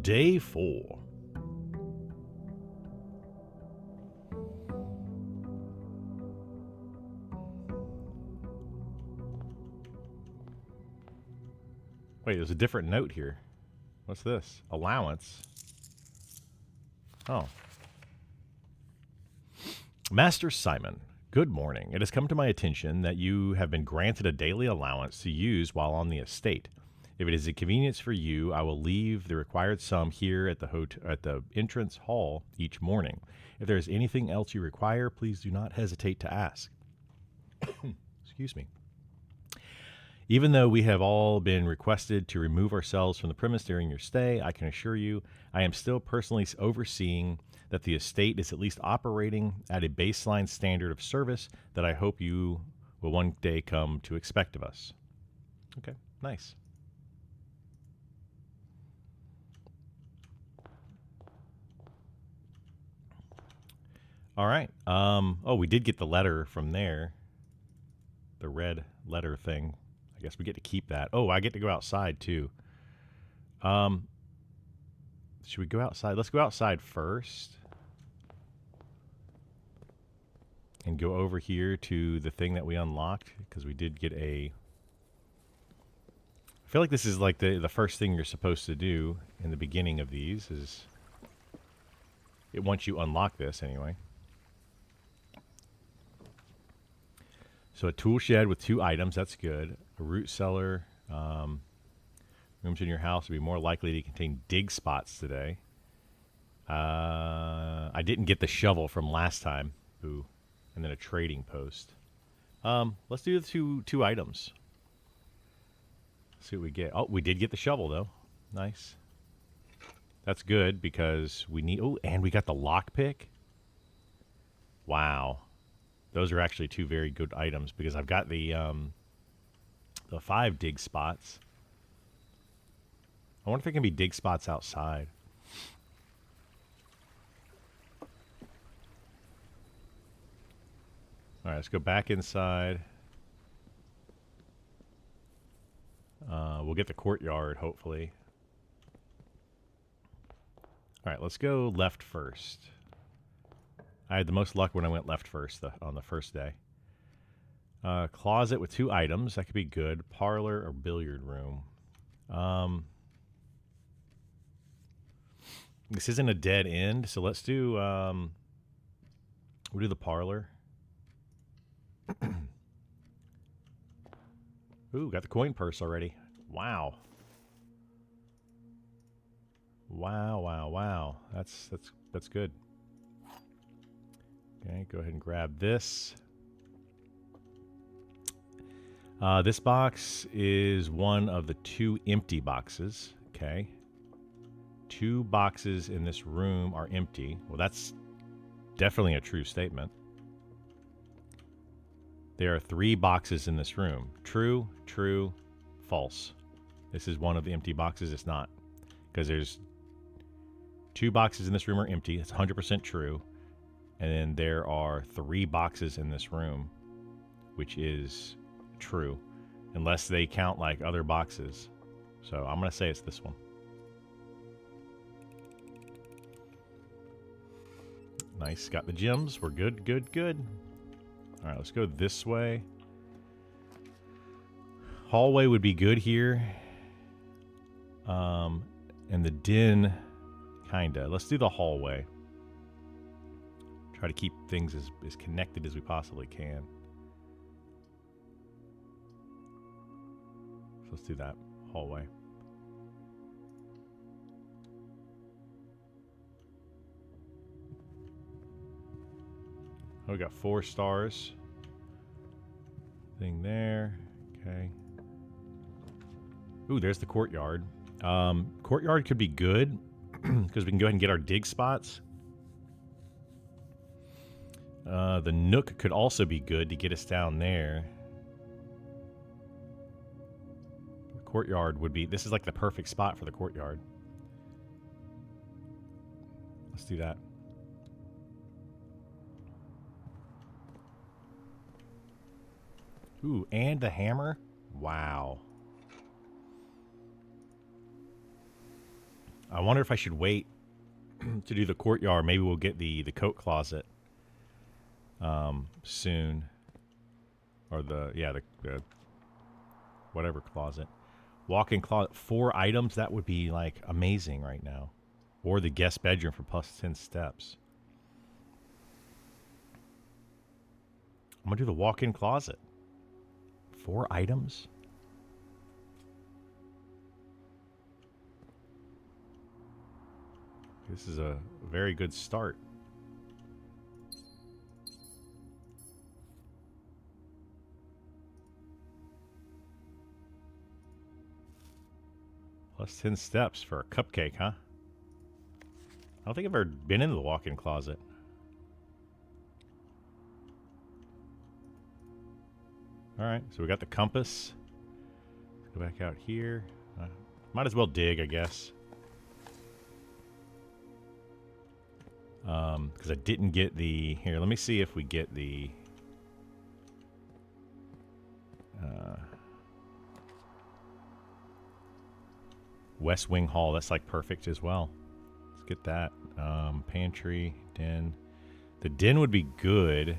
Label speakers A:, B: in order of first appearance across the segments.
A: Day 4. Wait, there's a different note here. What's this? Allowance. Oh. Master Simon, good morning. It has come to my attention that you have been granted a daily allowance to use while on the estate. If it is a convenience for you, I will leave the required sum here at the entrance hall each morning. If there is anything else you require, please do not hesitate to ask. Excuse me. Even though we have all been requested to remove ourselves from the premise during your stay, I can assure you I am still personally overseeing that the estate is at least operating at a baseline standard of service that I hope you will one day come to expect of us. Okay, nice. All right. Oh, we did get the letter from there. The red letter thing. I guess we get to keep that. Oh, I get to go outside too. Should we go outside? Let's go outside first. And go over here to the thing that we unlocked, because we did get a... I feel like this is like the first thing you're supposed to do in the beginning of these is... once you unlock this, anyway. So a tool shed with 2 items, that's good. A root cellar. Rooms in your house will be more likely to contain dig spots today. I didn't get the shovel from last time. Ooh. And then a trading post. Let's do the two items. See what we get. Oh, we did get the shovel, though. Nice. That's good, because we need... Oh, and we got the lockpick. Wow. Those are actually 2 very good items, because I've got the 5 dig spots. I wonder if there can be dig spots outside. All right, let's go back inside. We'll get the courtyard, hopefully. All right, let's go left first. I had the most luck when I went left first on the first day. Closet with 2 items. That could be good. Parlor or billiard room. This isn't a dead end, so let's do... we'll do the parlor. Ooh, got the coin purse already. Wow. Wow. That's good. Okay, go ahead and grab this. This box is one of the 2 empty boxes. Okay. 2 boxes in this room are empty. Well, that's definitely a true statement. There are 3 boxes in this room. True, false. This is one of the empty boxes. It's not. Because there's 2 boxes in this room are empty. It's 100% true. And then there are 3 boxes in this room, which is true. Unless they count like other boxes. So I'm going to say it's this one. Nice. Got the gems. We're good. All right, let's go this way. Hallway would be good here. And the den, kinda. Let's do the hallway. Try to keep things as connected as we possibly can. So let's do that. Hallway. Oh, we got 4 stars. Thing there. Okay. Ooh, there's the courtyard. Courtyard could be good because we can go ahead and get our dig spots. The nook could also be good to get us down there. The courtyard would be... This is like the perfect spot for the courtyard. Let's do that. Ooh, and the hammer? Wow. I wonder if I should wait to do the courtyard. Maybe we'll get the coat closet soon. Or the whatever closet. Walk-in closet. 4 items. That would be like amazing right now. Or the guest bedroom for plus 10 steps. I'm going to do the walk-in closet. 4 items? This is a very good start. Plus 10 steps for a cupcake, huh? I don't think I've ever been into the walk-in closet. Alright, so we got the compass. Let's go back out here. Might as well dig, I guess. Because I didn't get the... Here, let me see if we get the... West Wing Hall. That's like perfect as well. Let's get that. Pantry, den. The den would be good,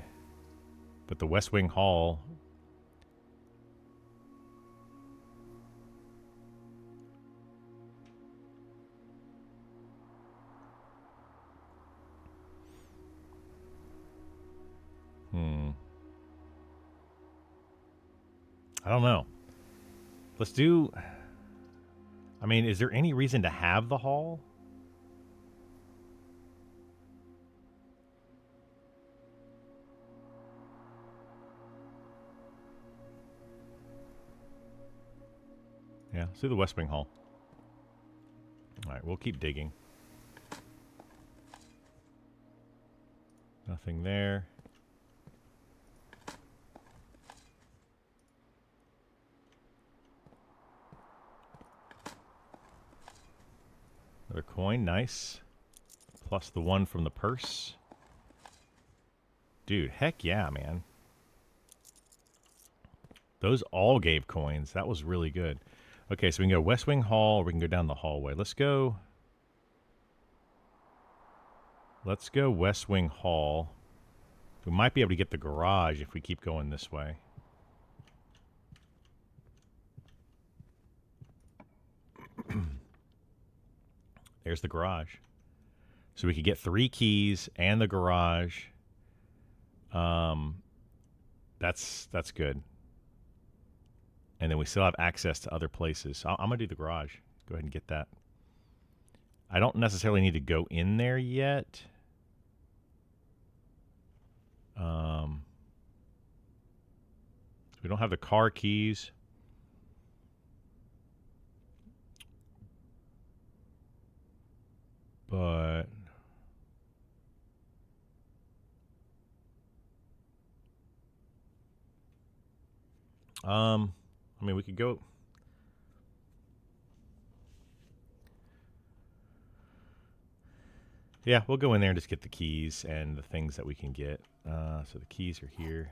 A: but the West Wing Hall... I don't know. Let's do... I mean, is there any reason to have the hall? Yeah, let's do the West Wing Hall. Alright, we'll keep digging. Nothing there. Another coin, nice. Plus the one from the purse. Dude, heck yeah, man. Those all gave coins. That was really good. Okay, so we can go West Wing Hall, or we can go down the hallway. Let's go... Let's go West Wing Hall. We might be able to get the garage if we keep going this way. There's the garage. So we could get 3 keys and the garage. That's good. And then we still have access to other places. So I'm going to do the garage. Go ahead and get that. I don't necessarily need to go in there yet. We don't have the car keys. But I mean, we could go. Yeah, we'll go in there and just get the keys and the things that we can get. So the keys are here.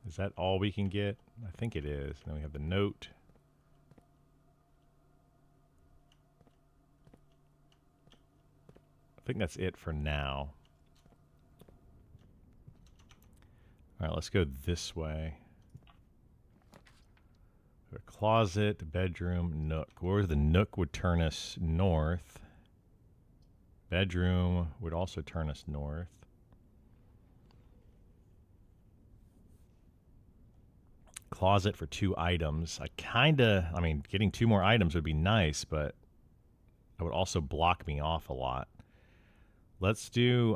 A: Is that all we can get? I think it is. Then we have the note. I think that's it for now. All right, let's go this way. A closet, bedroom, nook. Where the nook would turn us north. Bedroom would also turn us north. Closet for 2 items. I mean, getting 2 more items would be nice, but it would also block me off a lot. Let's do,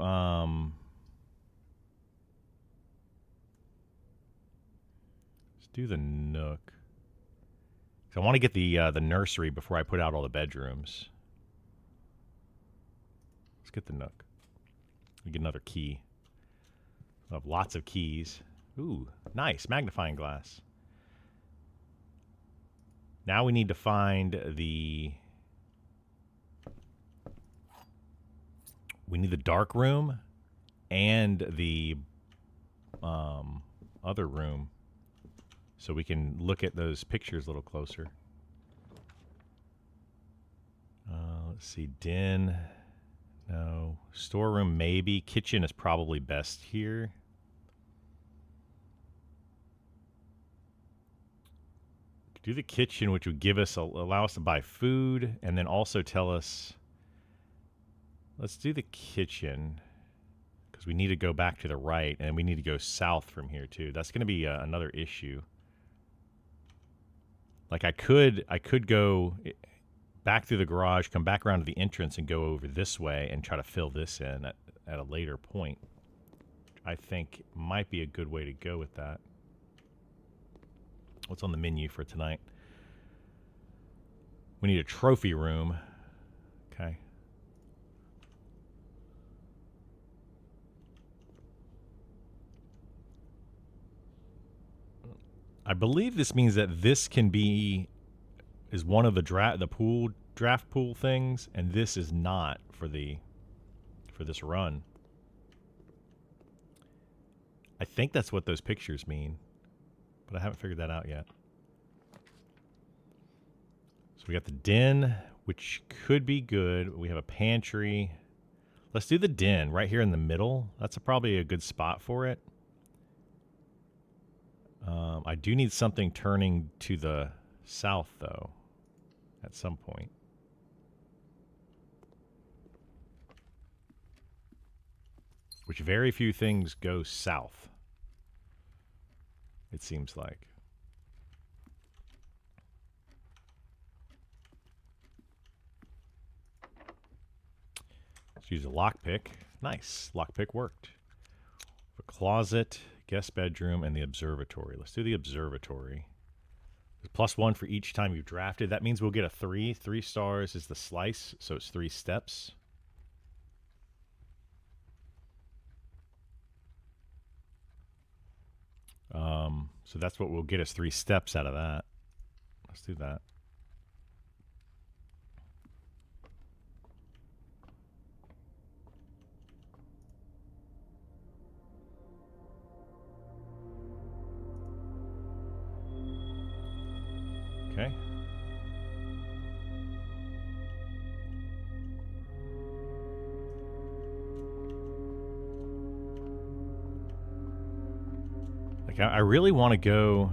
A: let's do the nook. So I want to get the nursery before I put out all the bedrooms. Let's get the nook. We get another key. We'll have lots of keys. Ooh, nice. Magnifying glass. Now we need to find the... We need the dark room and the other room so we can look at those pictures a little closer. Let's see, den. No. Storeroom, maybe. Kitchen is probably best here. Do the kitchen, which would allow us to buy food, and then also tell us. Let's do the kitchen because we need to go back to the right, and we need to go south from here too. That's going to be another issue. Like I could go back through the garage, come back around to the entrance, and go over this way and try to fill this in at a later point. I think might be a good way to go with that. What's on the menu for tonight? We need a trophy room. Okay. I believe this means that this is one of the draft pool things, and this is not for this run. I think that's what those pictures mean, but I haven't figured that out yet. So we got the den, which could be good. We have a pantry. Let's do the den right here in the middle. That's probably a good spot for it. I do need something turning to the south, though, at some point. Which very few things go south, it seems like. Let's use a lockpick. Nice. Lockpick worked. A closet, guest bedroom, and the observatory. Let's do the observatory. +1 for each time you've drafted. That means we'll get a 3. 3 stars is the slice, so it's 3 steps. So that's what will get us 3 steps out of that. Let's do that. Okay. Like, I really want to go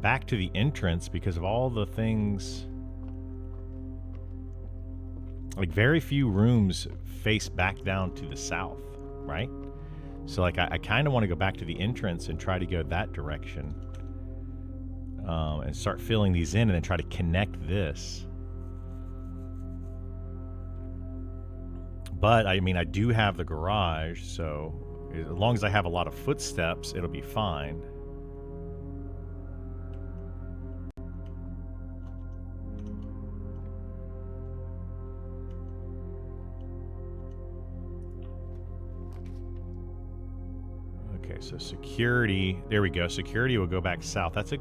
A: back to the entrance because of all the things. Like, very few rooms face back down to the south, right? So, like, I kind of want to go back to the entrance and try to go that direction. And start filling these in and then try to connect this. But, I mean, I do have the garage, so as long as I have a lot of footsteps, it'll be fine. Okay, so security. There we go. Security will go back south. That's a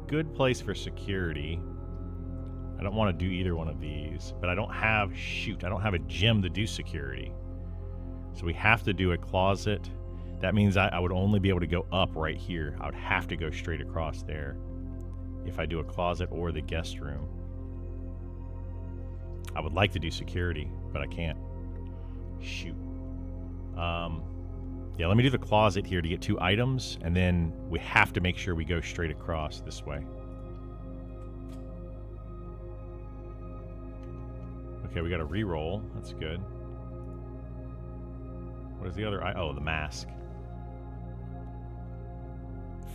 A: good place for security. I don't want to do either one of these, but I don't have a gym to do security. So we have to do a closet. That means I would only be able to go up right here. I would have to go straight across there if I do a closet or the guest room. I would like to do security, but I can't. Shoot. Yeah, let me do the closet here to get 2 items, and then we have to make sure we go straight across this way. Okay, we got a reroll. That's good. What is the other? Oh, the mask.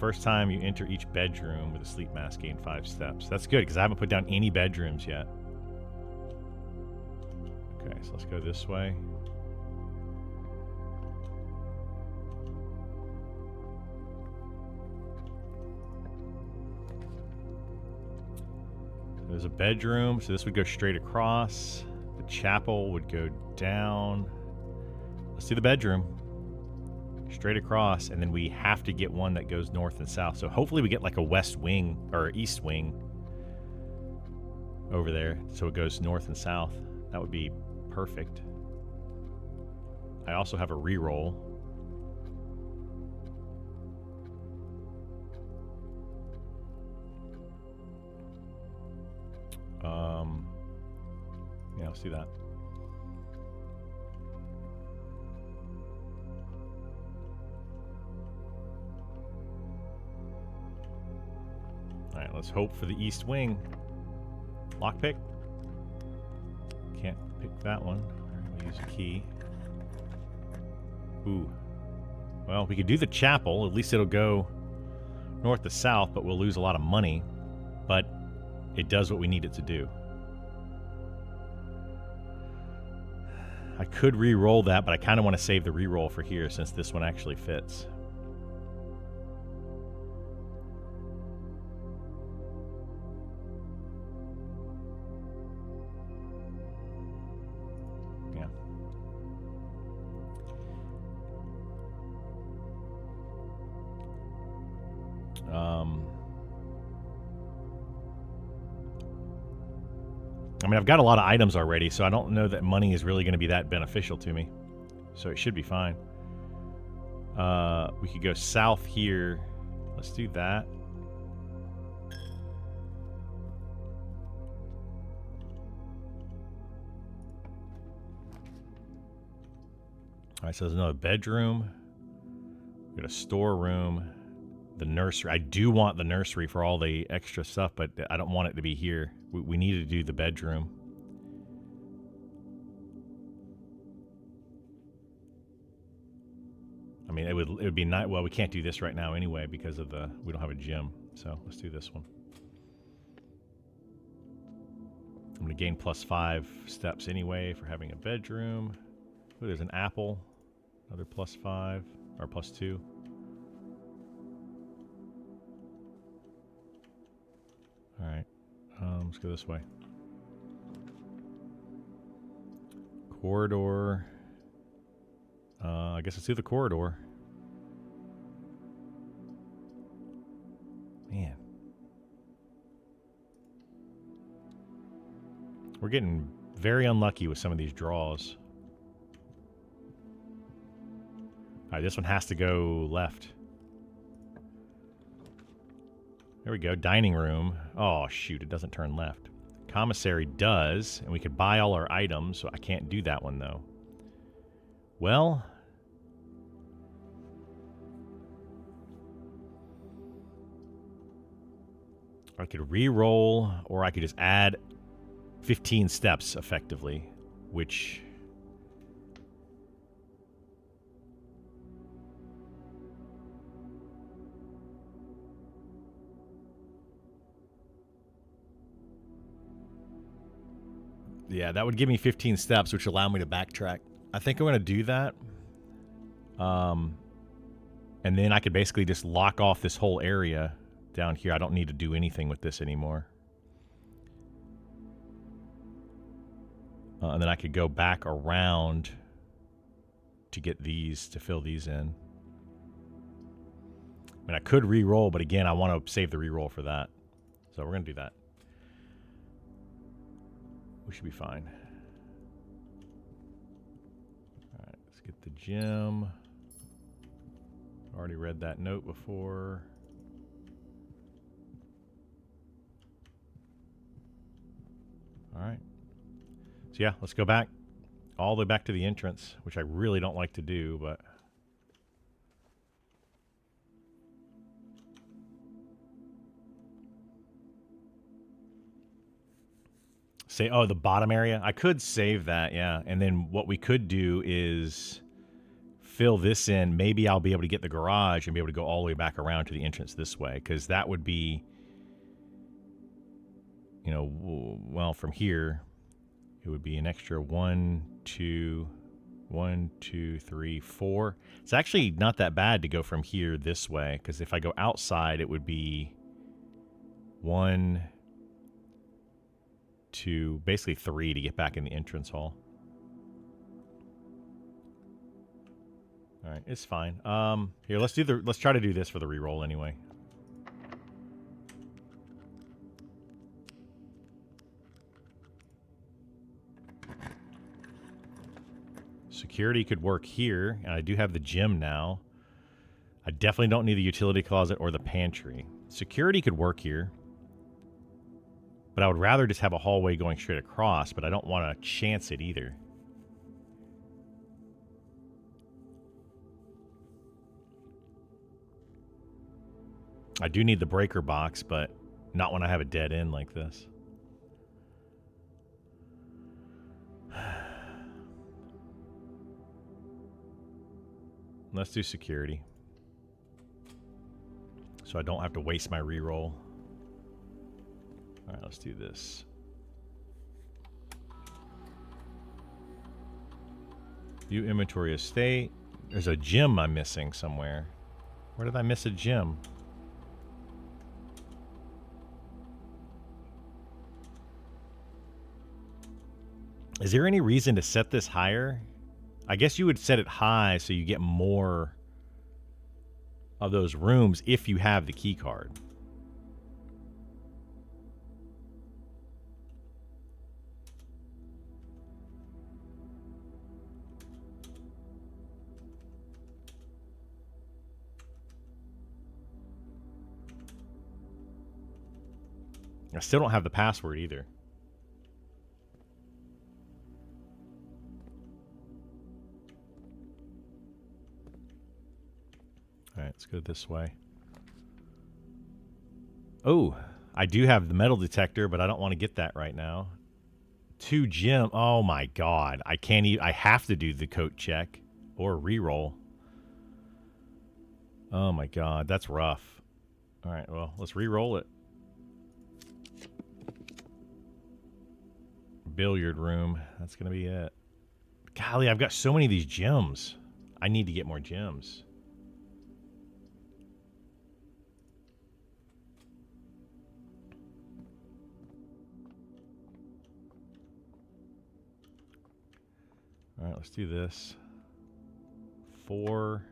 A: First time you enter each bedroom with a sleep mask, gain 5 steps. That's good, because I haven't put down any bedrooms yet. Okay, so let's go this way. There's a bedroom, so this would go straight across. The chapel would go down. Let's do the bedroom. Straight across, and then we have to get one that goes north and south. So hopefully we get like a west wing, or east wing over there, so it goes north and south. That would be perfect. I also have a reroll. Yeah, let's do that. Alright, let's hope for the east wing. Lockpick. Can't pick that one. We'll use a key. Ooh. Well, we could do the chapel. At least it'll go north to south, but we'll lose a lot of money. But it does what we need it to do. I could re-roll that, but I kind of want to save the re-roll for here since this one actually fits. Yeah. I mean, I've got a lot of items already, so I don't know that money is really going to be that beneficial to me. So it should be fine. We could go south here. Let's do that. All right, so there's another bedroom. We got a storeroom. The nursery. I do want the nursery for all the extra stuff, but I don't want it to be here. We need to do the bedroom. I mean, it would be nice. Well, we can't do this right now anyway because of we don't have a gym. So let's do this one. I'm going to gain +5 steps anyway for having a bedroom. Oh, there's an apple. Another +5 or +2. All right, let's go this way. Corridor. I guess let's do the corridor. Man. We're getting very unlucky with some of these draws. All right, this one has to go left. There we go, dining room. Oh, shoot, it doesn't turn left. Commissary does, and we could buy all our items, so I can't do that one, though. Well... I could re-roll, or I could just add 15 steps, effectively, which... Yeah, that would give me 15 steps, which allow me to backtrack. I think I'm going to do that. And then I could basically just lock off this whole area down here. I don't need to do anything with this anymore. And then I could go back around to get these, to fill these in. I mean, I could re-roll, but again, I want to save the re-roll for that. So we're going to do that. We should be fine. All right, let's get the gym. Already read that note before. All right. So yeah, let's go back all the way back to the entrance, which I really don't like to do, but... Say, oh, the bottom area? I could save that, yeah. And then what we could do is fill this in. Maybe I'll be able to get the garage and be able to go all the way back around to the entrance this way, because that would be, you know, well, from here, it would be an extra 1, 2, 3, 4. It's actually not that bad to go from here this way, because if I go outside, it would be 1, 2, basically 3 to get back in the entrance hall. All right, it's fine. Here, let's try to do this for the reroll anyway. Security could work here, and I do have the gym now. I definitely don't need the utility closet or the pantry. Security could work here. But I would rather just have a hallway going straight across, but I don't want to chance it either. I do need the breaker box, but not when I have a dead end like this. Let's do security. So I don't have to waste my reroll. Alright, let's do this. View inventory estate. There's a gem I'm missing somewhere. Where did I miss a gem? Is there any reason to set this higher? I guess you would set it high so you get more of those rooms if you have the key card. I still don't have the password either. All right, let's go this way. Oh, I do have the metal detector, but I don't want to get that right now. 2 gem. Oh my god. I can't even. I have to do the coat check or reroll. Oh my god, that's rough. All right, well, let's reroll it. Billiard room. That's going to be it. Golly, I've got so many of these gems. I need to get more gems. All right, let's do this. 4,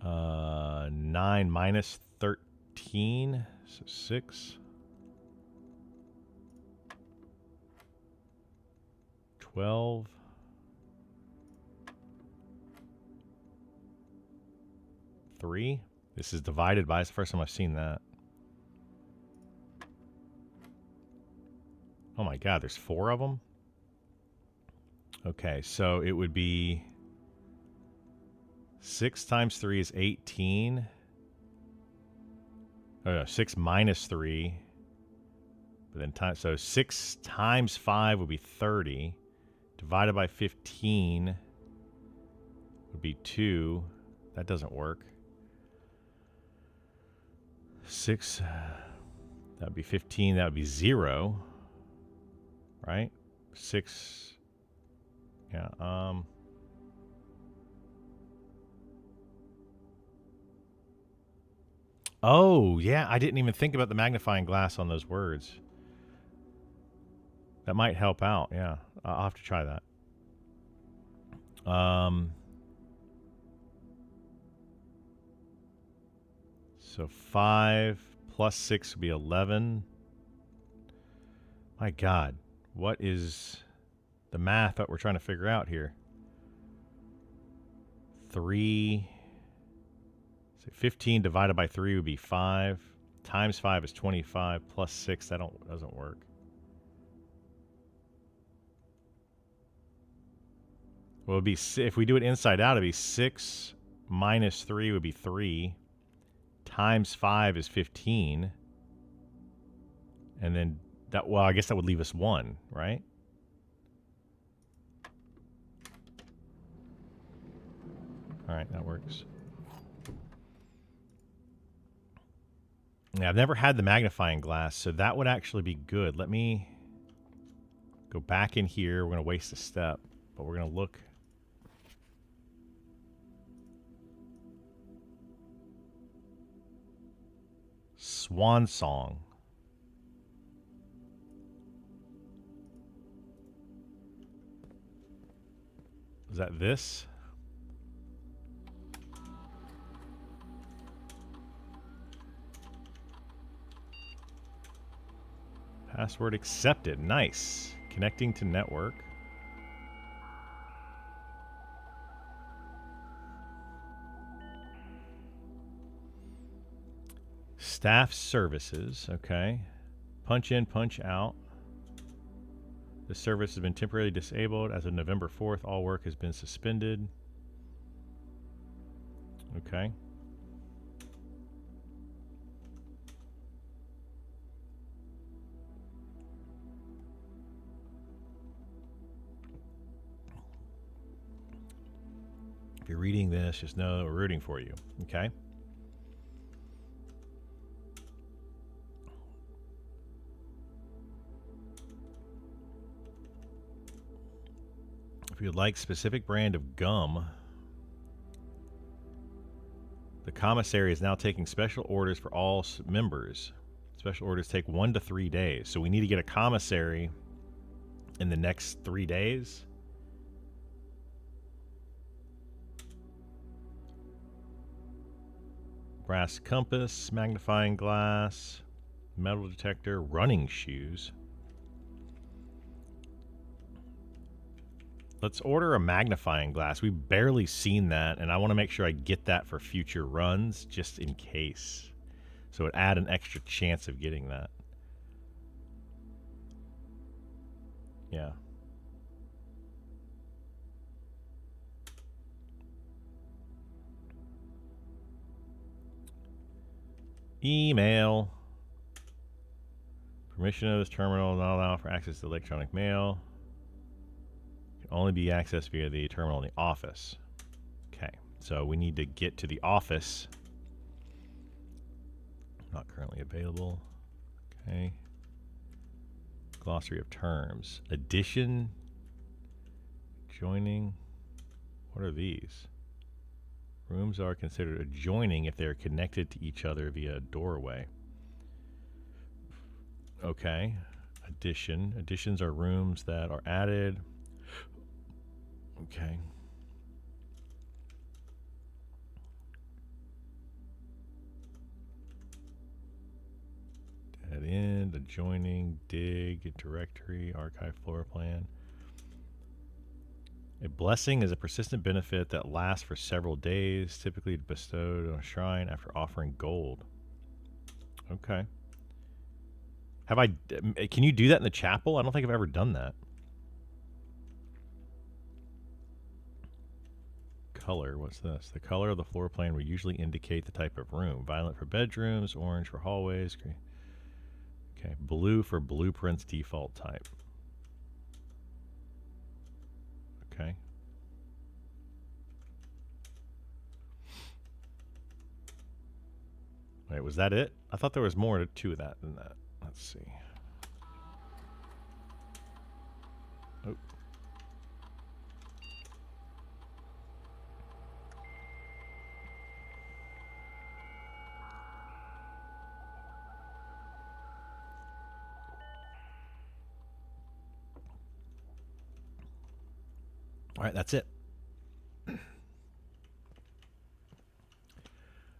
A: 9 minus 13, so 6. 12. 3. This is divided by. It's the first time I've seen that. Oh my god, there's 4 of them? Okay, so it would be 6 times 3 is 18. Oh no, 6 minus 3. But then so 6 times 5 would be 30. Divided by 15 would be 2. That doesn't work. 6, that would be 15. That would be 0. Right? 6. Yeah. Oh, yeah. I didn't even think about the magnifying glass on those words. That might help out. Yeah. I'll have to try that. So 5 plus 6 would be 11. My God. What is the math that we're trying to figure out here? 3. So 15 divided by 3 would be 5. Times 5 is 25. Plus 6, that doesn't work. Well, it'd be, if we do it inside out, it'd be 6 minus 3 would be 3. Times 5 is 15. And then that, well, I guess that would leave us 1, right? All right, that works. Yeah, I've never had the magnifying glass, so that would actually be good. Let me go back in here. We're going to waste a step, but we're going to look. Swan Song. Is that this? Password accepted. Nice. Connecting to network. Staff services. Okay. Punch in, punch out. This service has been temporarily disabled. As of November 4th, all work has been suspended. Okay. If you're reading this, just know we're rooting for you. Okay. If you'd like specific brand of gum, the commissary is now taking special orders for all members. Special orders take 1 to 3 days. So we need to get a commissary in the next 3 days. Brass compass, magnifying glass, metal detector, running shoes. Let's order a magnifying glass. We've barely seen that, and I want to make sure I get that for future runs, just in case. So it add an extra chance of getting that. Yeah. Email. Permission of this terminal not allow for access to electronic mail. Only be accessed via the terminal in the office. Okay, so we need to get to the office. Not currently available. Okay. Glossary of terms. Addition. Joining. What are these? Rooms are considered adjoining if they are connected to each other via a doorway. Okay. Addition. Additions are rooms that are added. Okay. Dead end, adjoining, dig, directory, archive floor plan. A blessing is a persistent benefit that lasts for several days, typically bestowed on a shrine after offering gold. Okay. Can you do that in the chapel? I don't think I've ever done that. Color, what's this? The color of the floor plan will usually indicate the type of room. Violet for bedrooms, orange for hallways. Green. Okay, blue for blueprint's default type. Okay. Wait, was that it? I thought there was more to that than that. Let's see. Oh. All right, that's it.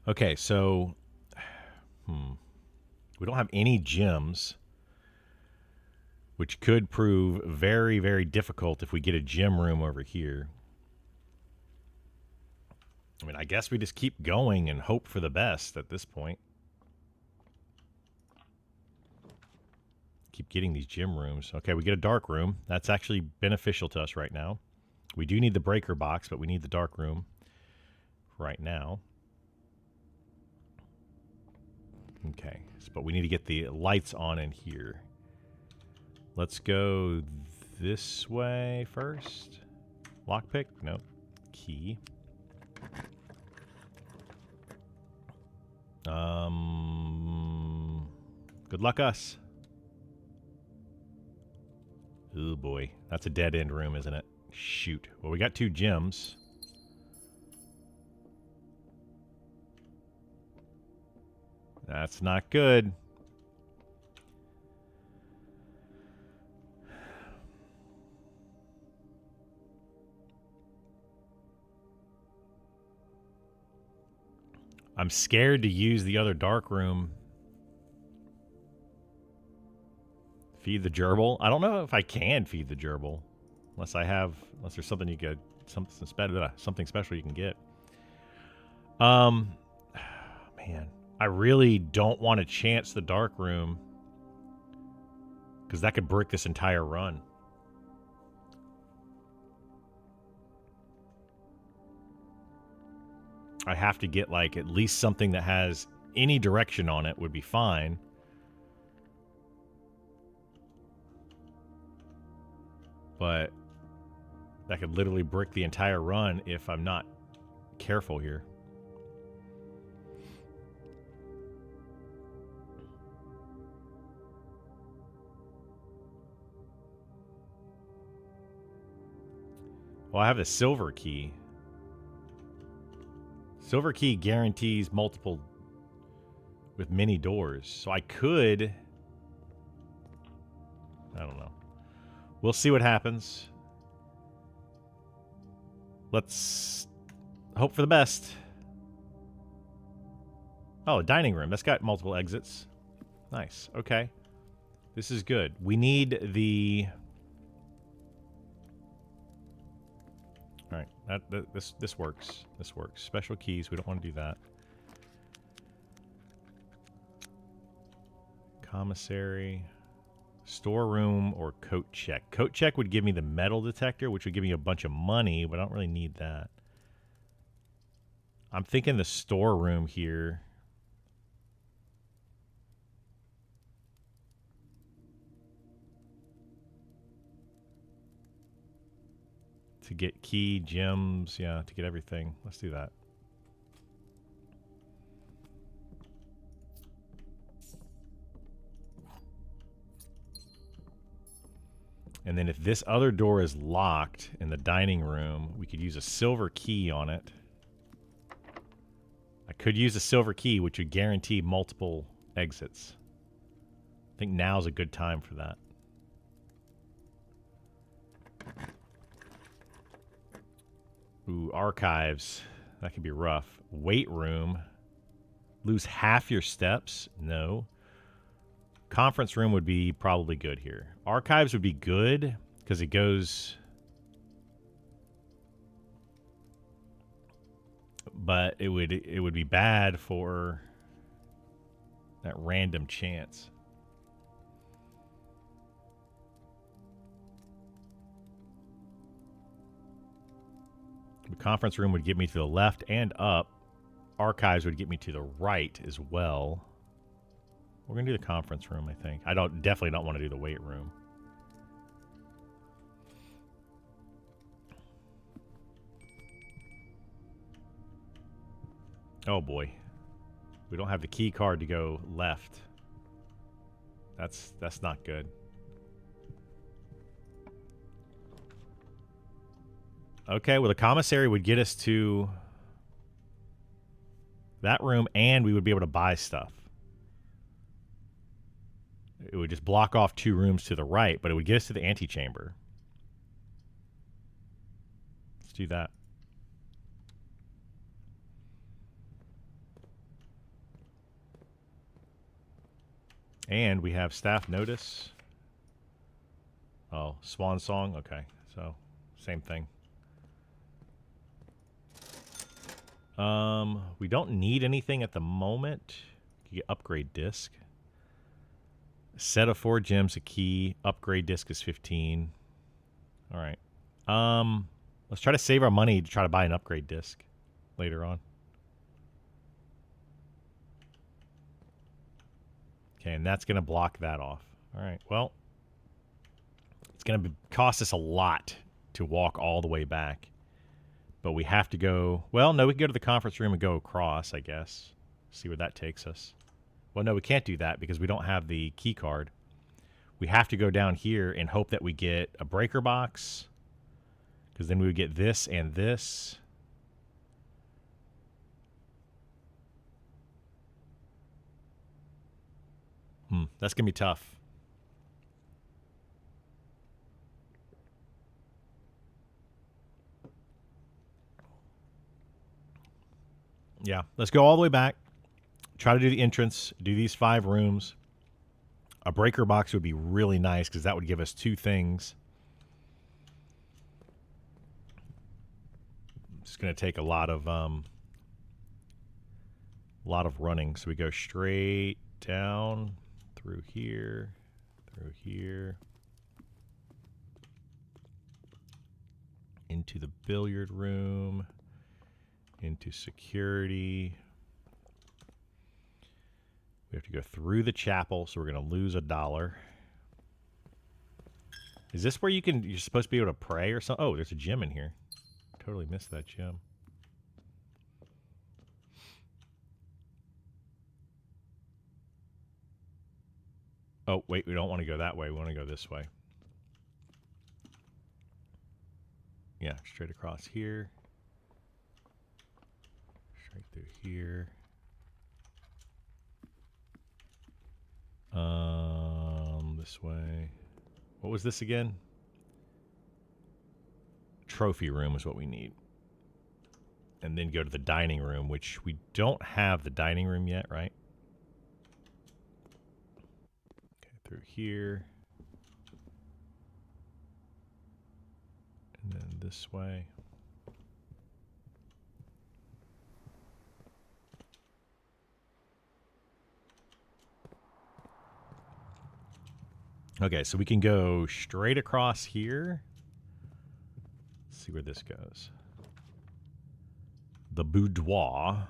A: Okay, so we don't have any gems, which could prove very, very difficult if we get a gem room over here. I mean, I guess we just keep going and hope for the best at this point. Keep getting these gem rooms. Okay, we get a dark room. That's actually beneficial to us right now. We do need the breaker box, but we need the dark room right now. Okay, but we need to get the lights on in here. Let's go this way first. Lockpick? Nope. Key. Good luck us. Oh boy, that's a dead end room, isn't it? Shoot. Well, we got 2 gems. That's not good. I'm scared to use the other dark room. Feed the gerbil? I don't know if I can feed the gerbil. Unless there's something you could, something special you can get. Man, I really don't want to chance the dark room Because that could brick this entire run. I have to get, like, at least something that has any direction on it would be fine. But that could literally brick the entire run if I'm not careful here. Well, I have the silver key. Silver key guarantees multiple with many doors. So I could... I don't know. We'll see what happens. Let's hope for the best. Oh, a dining room. That's got multiple exits. Nice. Okay. This is good. We need the... All right. This works. This works. Special keys. We don't want to do that. Commissary... Storeroom or coat check. Coat check would give me the metal detector, which would give me a bunch of money, but I don't really need that. I'm thinking the storeroom here. To get key, gems, yeah, to get everything. Let's do that. And then if this other door is locked in the dining room, we could use a silver key on it. I could use a silver key, which would guarantee multiple exits. I think now's a good time for that. Ooh, archives. That could be rough. Weight room. Lose half your steps? No. Conference room would be probably good here. Archives would be good because it goes... But it would be bad for that random chance. The conference room would get me to the left and up. Archives would get me to the right as well. We're going to do the conference room, I think. I definitely don't want to do the weight room. Oh boy. We don't have the key card to go left. That's not good. Okay, well the commissary would get us to that room and we would be able to buy stuff. It would just block off 2 rooms to the right, but it would get us to the antechamber. Let's do that. And we have staff notice. Oh, swan song. Okay, so same thing. We don't need anything at the moment. You get upgrade disc. Set of 4 gems, a key. Upgrade disc is 15. All right. Let's try to save our money to try to buy an upgrade disc later on. Okay, and that's going to block that off. All right, well, it's going to cost us a lot to walk all the way back. But we have to go... Well, no, we can go to the conference room and go across, I guess. See where that takes us. Well, no, we can't do that because we don't have the key card. We have to go down here and hope that we get a breaker box. Because then we would get this and this. That's going to be tough. Yeah, let's go all the way back. Try to do the entrance. Do these 5 rooms. A breaker box would be really nice because that would give us 2 things. It's going to take a lot of running. So we go straight down through here, Through here. Into the billiard room. Into security. We have to go through the chapel, so we're going to lose $1. Is this where you're supposed to be able to pray or something? Oh, there's a gym in here. Totally missed that gym. Oh, wait, we don't want to go that way. We want to go this way. Yeah, straight across here. Straight through here. This way. What was this again? Trophy room is what we need. And then go to the dining room, which we don't have the dining room yet, right? Okay, through here. And then this way. Okay, so we can go straight across here. Let's see where this goes. The boudoir,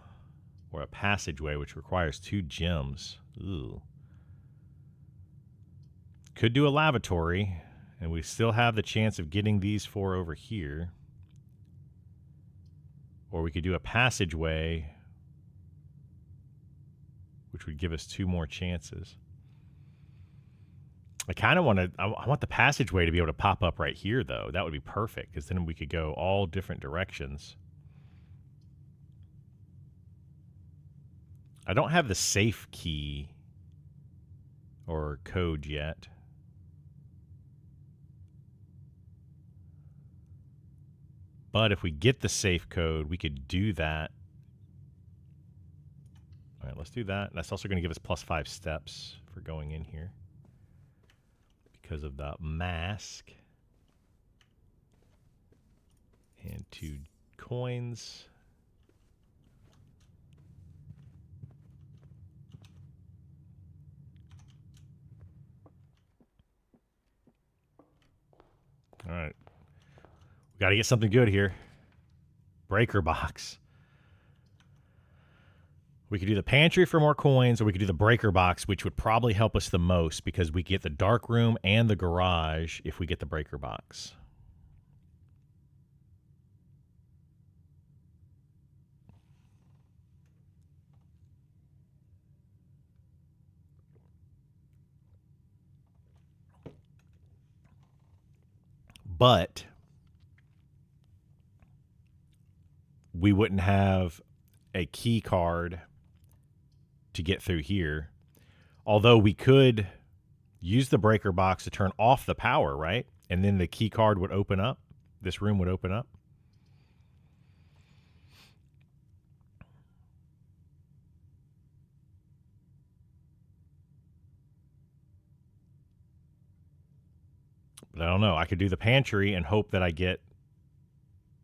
A: or a passageway, which requires 2 gems. Ooh. Could do a lavatory, and we still have the chance of getting these 4 over here. Or we could do a passageway, which would give us 2 more chances. I kind of want to, I want the passageway to be able to pop up right here, though. That would be perfect, because then we could go all different directions. I don't have the safe key or code yet. But if we get the safe code, we could do that. All right, let's do that. That's also going to give us +5 steps for going in here, because of the mask. And 2 coins. All right. We got to get something good here. Breaker box. We could do the pantry for more coins, or we could do the breaker box, which would probably help us the most, because we get the dark room and the garage if we get the breaker box. But we wouldn't have a key card to get through here. Although we could use the breaker box to turn off the power, right? And then the key card would open up. This room would open up. But I don't know. I could do the pantry and hope that I get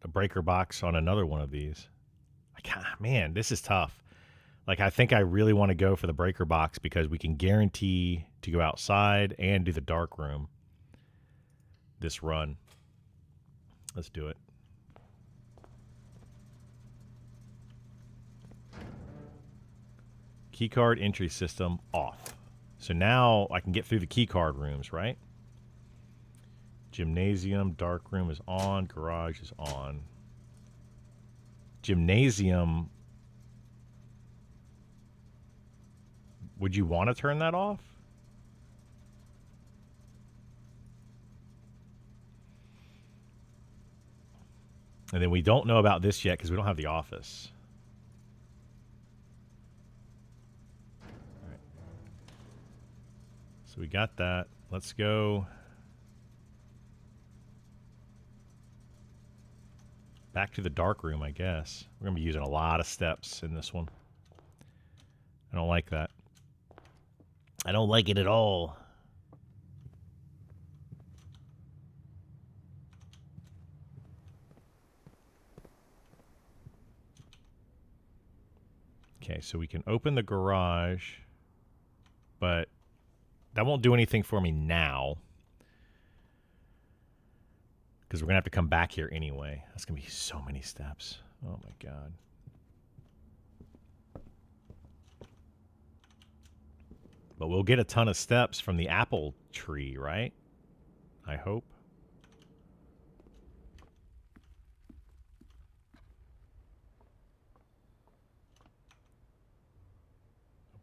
A: a breaker box on another one of these. Man, this is tough. Like, I think I really want to go for the breaker box, because we can guarantee to go outside and do the dark room this run. Let's do it. Keycard entry system off. So now I can get through the keycard rooms, right? Gymnasium, dark room is on, garage is on. Gymnasium, would you want to turn that off? And then we don't know about this yet, because we don't have the office. All right. So we got that. Let's go back to the dark room, I guess. We're going to be using a lot of steps in this one. I don't like that. I don't like it at all. Okay, so we can open the garage, but that won't do anything for me now. Because we're going to have to come back here anyway. That's going to be so many steps. Oh my god. But we'll get a ton of steps from the apple tree, right? I hope.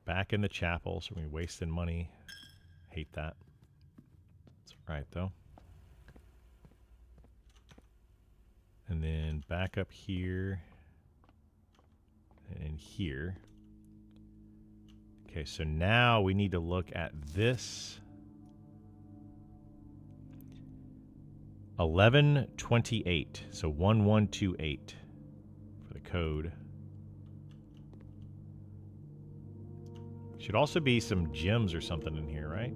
A: Back in the chapel, so we're wasting money. Hate that. It's alright, though. And then back up here. And here. Okay, so now we need to look at this. 1128. So 1128 for the code. Should also be some gems or something in here, right?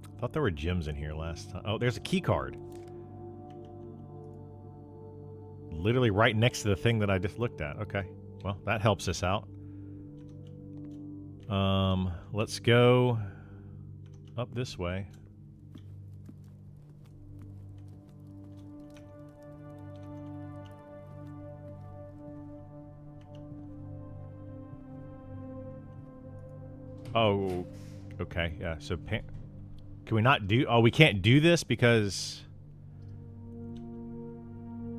A: I thought there were gems in here last time. Oh, there's a key card. Literally right next to the thing that I just looked at. Okay. Well, that helps us out. Let's go up this way. Oh, okay. Yeah, so can we not do... Oh, we can't do this because...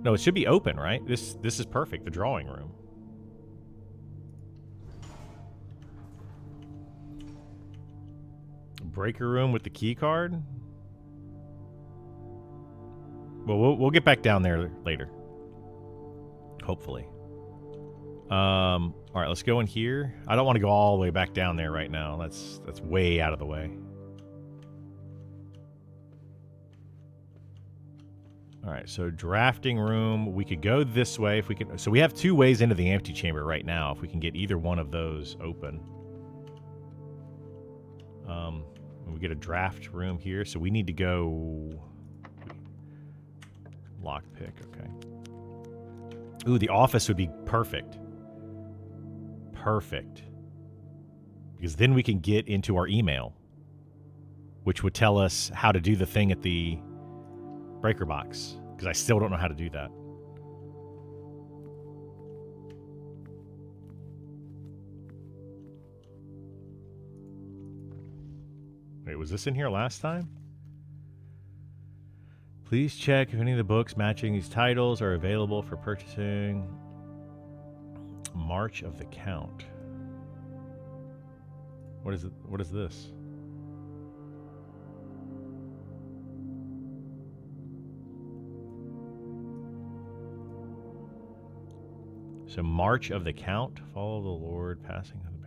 A: No, it should be open, right? This is perfect, the drawing room. Breaker room with the key card? Well, we'll get back down there later. Hopefully. All right, let's go in here. I don't want to go all the way back down there right now. That's way out of the way. All right, so drafting room. We could go this way if we can. So we have two ways into the antechamber right now. If we can get either one of those open. We get a draft room here, so we need to go lockpick. Okay. Ooh, the office would be perfect. Perfect. Because then we can get into our email, which would tell us how to do the thing at the breaker box. Because I still don't know how to do that. Wait, was this in here last time? Please check if any of the books matching these titles are available for purchasing. March of the Count. What is it? What is this? So March of the Count. Follow the Lord passing of the bear.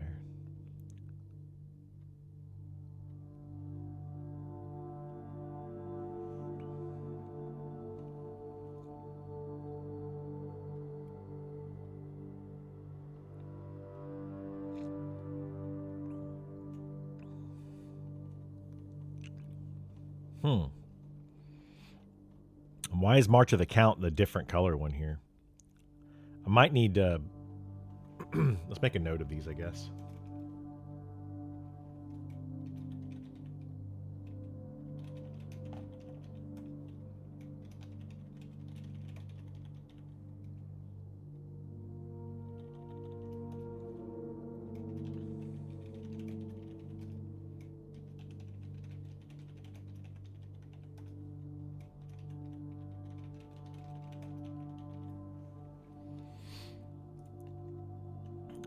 A: Why is March of the Count the different color one here? I might need to... Let's make a note of these, I guess.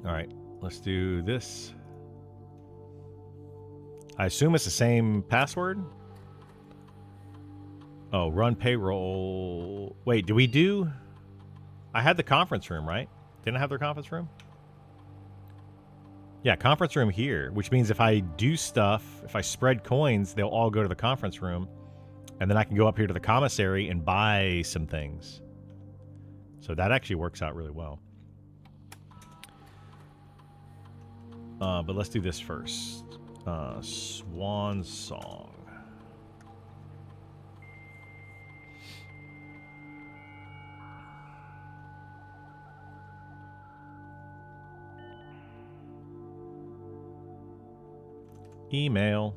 A: All right, let's do this. I assume it's the same password. Oh, run payroll. Wait, do we do... I had the conference room, right? Didn't I have their conference room? Yeah, conference room here, which means if I do stuff, if I spread coins, they'll all go to the conference room. And then I can go up here to the commissary and buy some things. So that actually works out really well. But let's do this first. Swan Song. Email.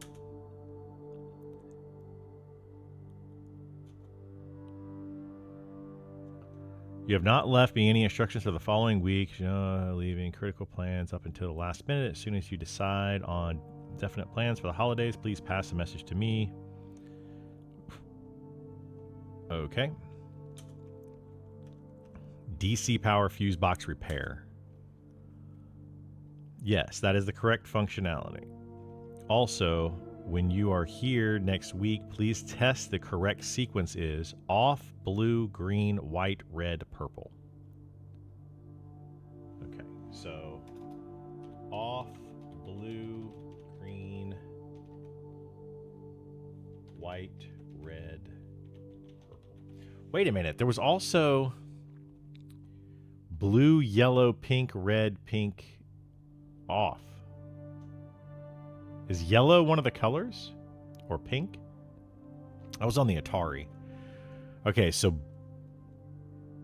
A: You have not left me any instructions for the following week. Leaving critical plans up until the last minute. As soon as you decide on definite plans for the holidays, please pass the message to me. Okay. DC power fuse box repair. Yes, that is the correct functionality. Also, when you are here next week, please test the correct sequence is off, blue, green, white, red, purple. Okay, so off, blue, green, white, red, purple. Wait a minute, there was also blue, yellow, pink, red, pink, off. Is yellow one of the colors? Or pink? I was on the Atari. Okay, so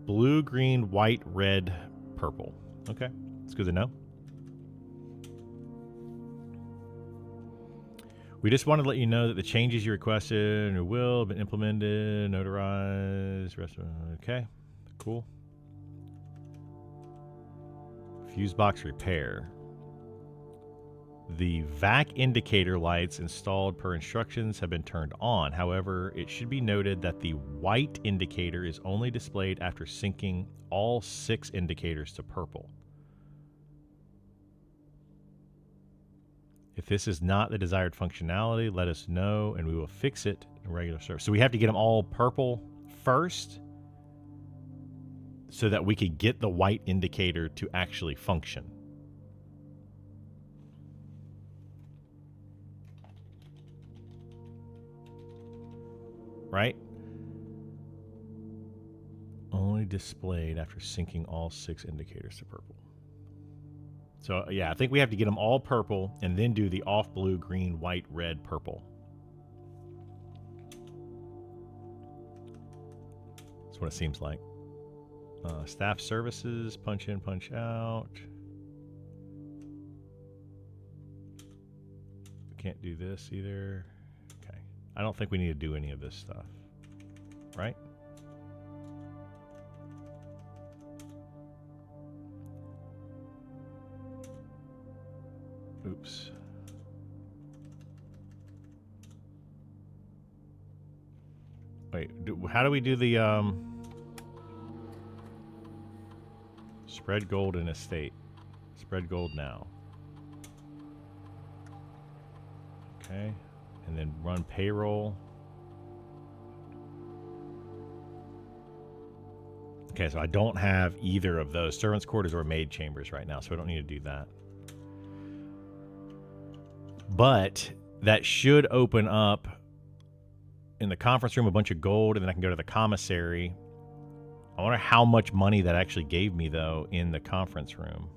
A: blue, green, white, red, purple. Okay, it's good to know. We just wanted to let you know that the changes you requested will have been implemented, notarized, okay, cool. Fuse box repair. The vac indicator lights installed per instructions have been turned on. However, it should be noted that the white indicator is only displayed after syncing all 6 indicators to purple. If this is not the desired functionality, let us know and we will fix it in regular service. So we have to get them all purple first so that we could get the white indicator to actually function. Right? Only displayed after syncing all 6 indicators to purple. So, yeah, I think we have to get them all purple and then do the off blue, green, white, red, purple. That's what it seems like. Staff services, punch in, punch out. Can't do this either. Okay. I don't think we need to do any of this stuff. Right? Oops. Wait, how do we do the spread gold in estate? Spread gold now. Okay. And then run payroll. Okay, so I don't have either of those. Servants' quarters or maid chambers right now, so I don't need to do that. But that should open up in the conference room a bunch of gold, and then I can go to the commissary. I wonder how much money that actually gave me, though, in the conference room.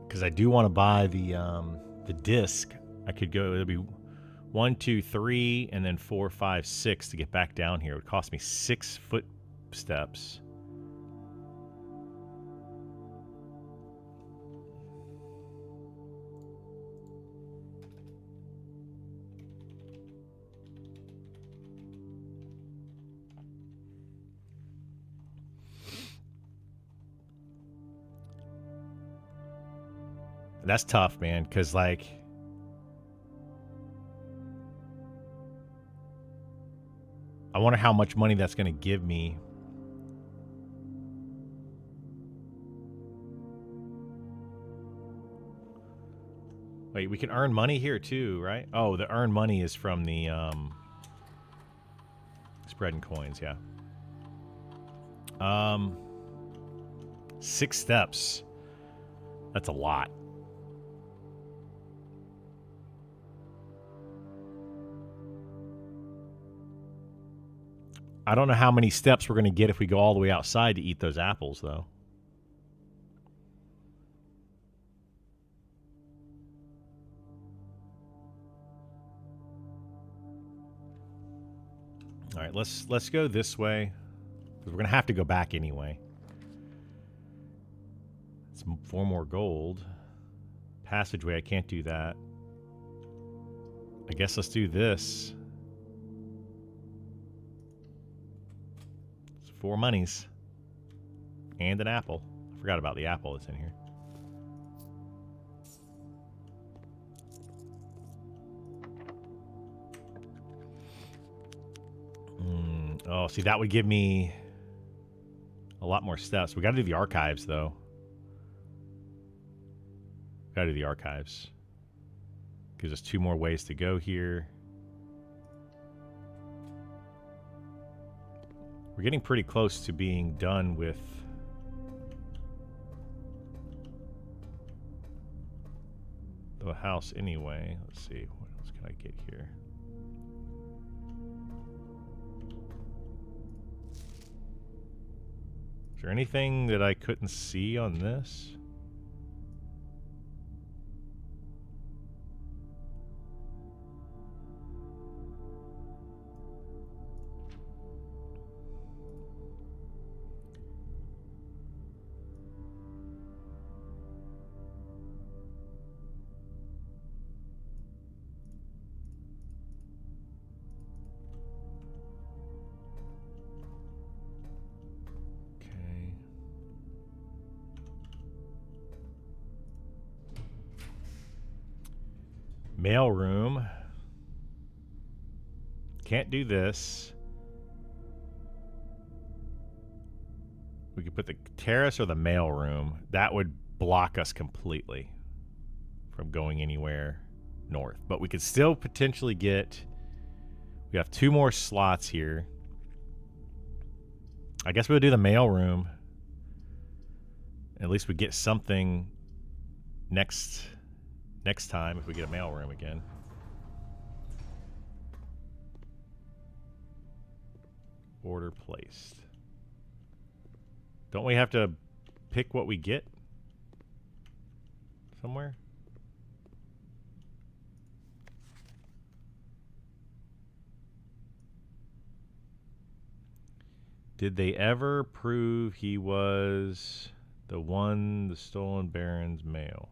A: Because I do want to buy the disc. I could go, it'll be 1, 2, 3, and then 4, 5, 6 to get back down here. It would cost me 6 footsteps. That's tough, man, because, like, I wonder how much money that's going to give me. Wait, we can earn money here too, right? Oh, the earn money is from the spreading coins, yeah. 6 steps. That's a lot. I don't know how many steps we're going to get if we go all the way outside to eat those apples, though. All All right, let's go this way, because we're gonna have to go back anyway. It's 4 more gold. Passageway, I can't do that. I guess let's do this. It's 4 monies. And an apple. I forgot about the apple that's in here. Oh, see, that would give me a lot more steps. We got to do the archives, though. Got to do the archives. Gives us 2 more ways to go here. We're getting pretty close to being done with the house anyway. Let's see. What else can I get here? Is there anything that I couldn't see on this? Mail room. Can't do this. We could put the terrace or the mail room. That would block us completely from going anywhere north. But we could still potentially get... We have 2 more slots here. I guess we'll do the mail room. At least we get something next time if we get a mail room again. Order placed. Don't we have to pick what we get somewhere? Did they ever prove he was the stolen Baron's mail?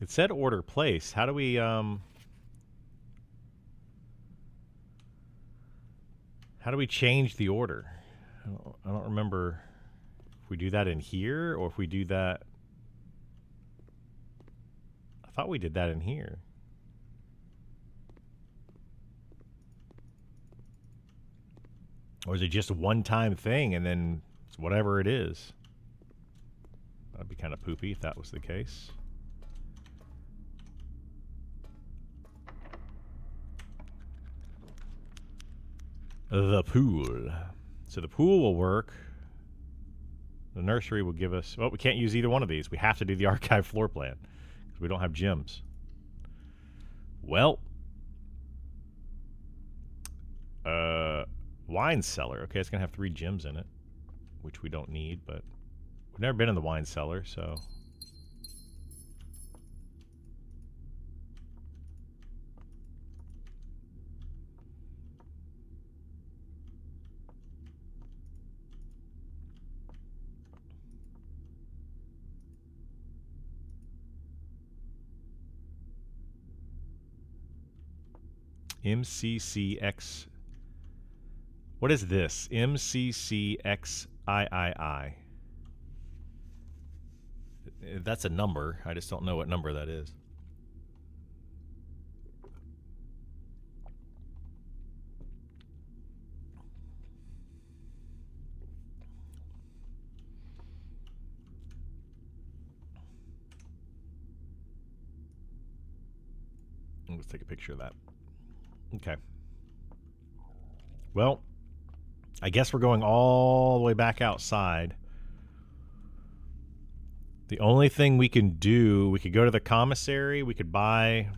A: It said order place. How do we change the order? I don't remember if we do that in here or if we do that. I thought we did that in here. Or is it just a one-time thing and then it's whatever it is? That'd be kind of poopy if that was the case. The pool. So the pool will work. The nursery will give us... Well, we can't use either one of these. We have to do the archive floor plan because we don't have gyms. Well. Wine cellar. Okay, it's going to have 3 gyms in it, which we don't need, but we've never been in the wine cellar, so... MCCX. What is this? MCCXIII. That's a number. I just don't know what number that is. Let's take a picture of that. Okay. Well, I guess we're going all the way back outside. The only thing we can do, we could go to the commissary. We could buy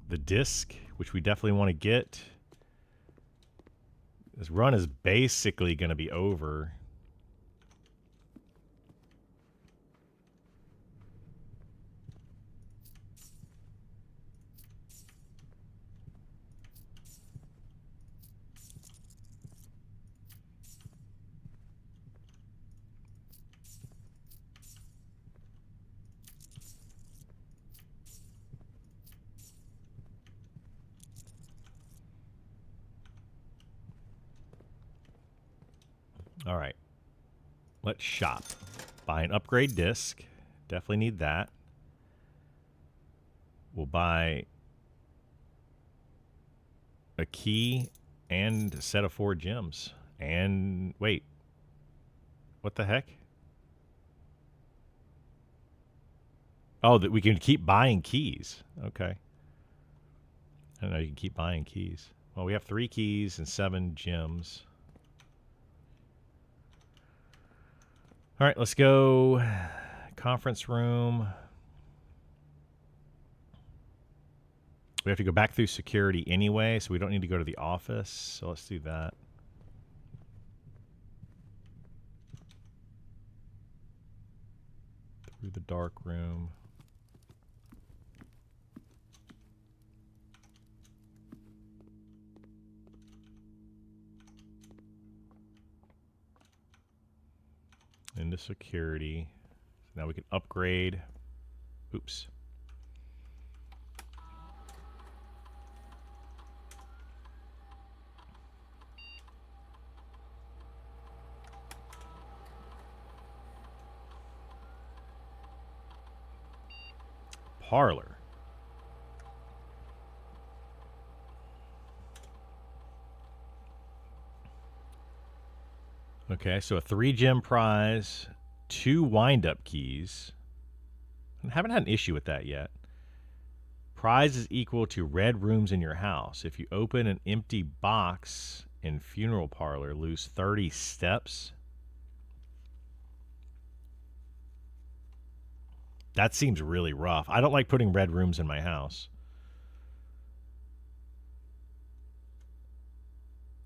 A: the disc, which we definitely want to get. This run is basically going to be over. All right. Let's shop. Buy an upgrade disc. Definitely need that. We'll buy a key and a set of 4 gems. And wait. What the heck? Oh, that we can keep buying keys. Okay. I don't know, you can keep buying keys. Well, we have 3 keys and 7 gems. All right, let's go. Conference room. We have to go back through security anyway, so we don't need to go to the office. So let's do that. Through the dark room. Into security. So now we can upgrade. Oops. Parlor. Okay, so a 3 gem prize, 2 wind-up keys. I haven't had an issue with that yet. Prize is equal to red rooms in your house. If you open an empty box in funeral parlor, lose 30 steps. That seems really rough. I don't like putting red rooms in my house.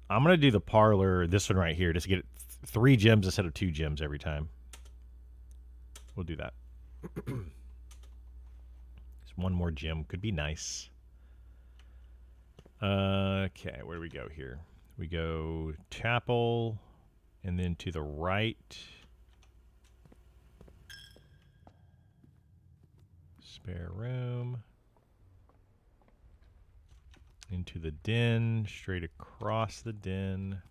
A: I'm going to do the parlor, this one right here, just to get 3 gems instead of 2 gems every time. We'll do that. Just 1 more gem could be nice. Okay, where do we go here? We go chapel, and then to the right. Spare room. Into the den, straight across the den.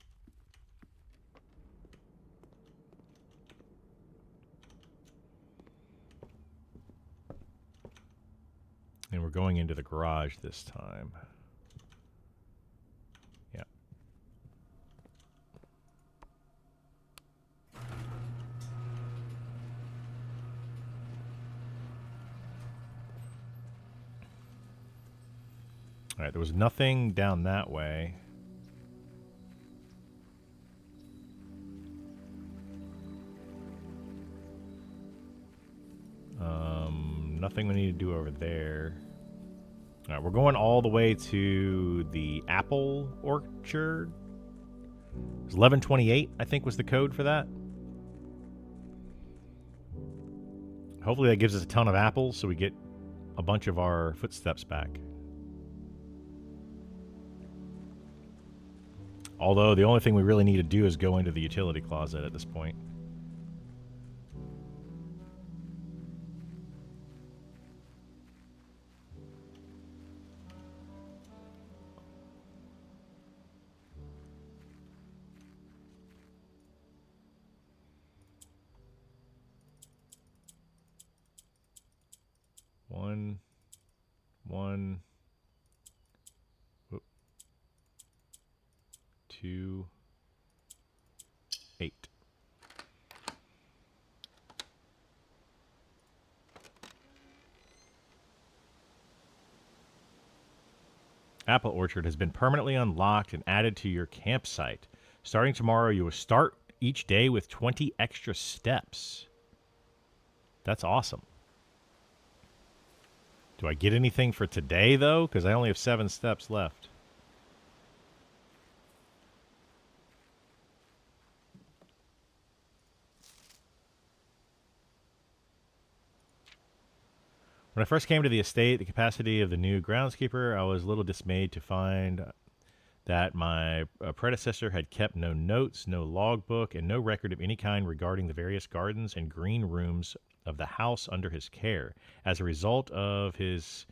A: And we're going into the garage this time. Yeah. All right, there was nothing down that way. Nothing we need to do over there. All right, we're going all the way to the apple orchard. It's 1128, I think, was the code for that. Hopefully that gives us a ton of apples so we get a bunch of our footsteps back. Although the only thing we really need to do is go into the utility closet at this point. One, 2, 8. Apple Orchard has been permanently unlocked and added to your campsite. Starting tomorrow, you will start each day with 20 extra steps. That's awesome. Do I get anything for today, though? Because I only have 7 steps left. When I first came to the estate, the capacity of the new groundskeeper, I was a little dismayed to find that my predecessor had kept no notes, no logbook, and no record of any kind regarding the various gardens and green rooms of the house under his care. As a result of his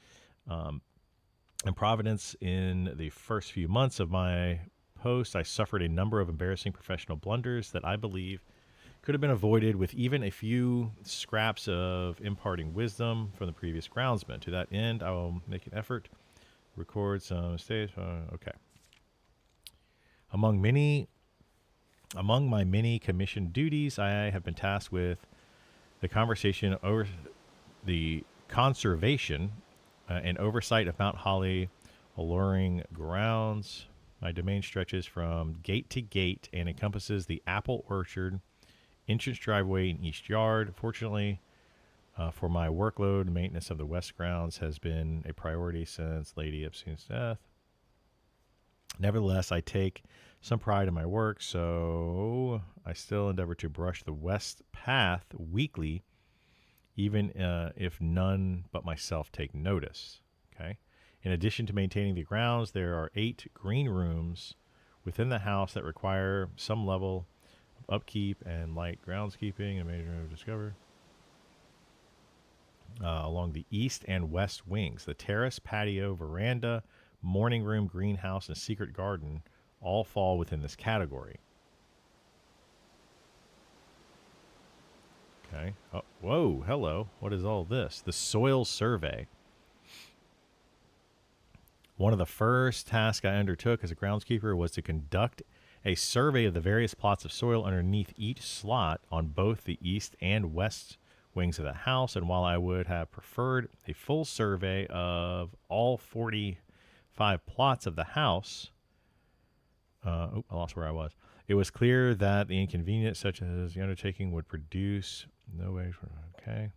A: improvidence in the first few months of my post, I suffered a number of embarrassing professional blunders that I believe could have been avoided with even a few scraps of imparting wisdom from the previous groundsman. To that end, I will make an effort, record some mistakes. Okay. Among my many commissioned duties, I have been tasked with the conversation over the conservation and oversight of Mount Holly alluring grounds. My domain stretches from gate to gate and encompasses the apple orchard, entrance driveway, and east yard. Fortunately, for my workload, maintenance of the west grounds has been a priority since Lady Epstein's death. Nevertheless, I take some pride in my work, so I still endeavor to brush the west path weekly, even if none but myself take notice. Okay. In addition to maintaining the grounds, there are 8 green rooms within the house that require some level of upkeep and light groundskeeping. A major discovery along the east and west wings, the terrace, patio, veranda, morning room, greenhouse, and secret garden all fall within this category. Okay. Oh, whoa, hello. What is all this? The soil survey. One of the first tasks I undertook as a groundskeeper was to conduct a survey of the various plots of soil underneath each slot on both the east and west wings of the house. And while I would have preferred a full survey of all 45 plots of the house, I lost where I was. It was clear that the inconvenience such as the undertaking would produce no way for, okay.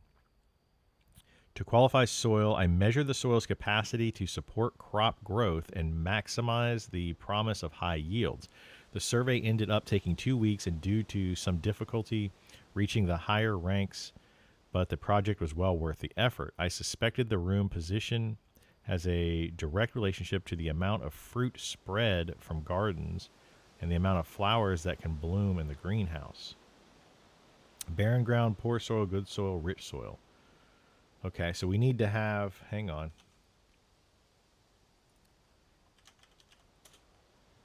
A: To qualify soil, I measured the soil's capacity to support crop growth and maximize the promise of high yields. The survey ended up taking 2 weeks, and due to some difficulty reaching the higher ranks, but the project was well worth the effort. I suspected the room position has a direct relationship to the amount of fruit spread from gardens and the amount of flowers that can bloom in the greenhouse. Barren ground, poor soil, good soil, rich soil. Okay, so we need to have, hang on.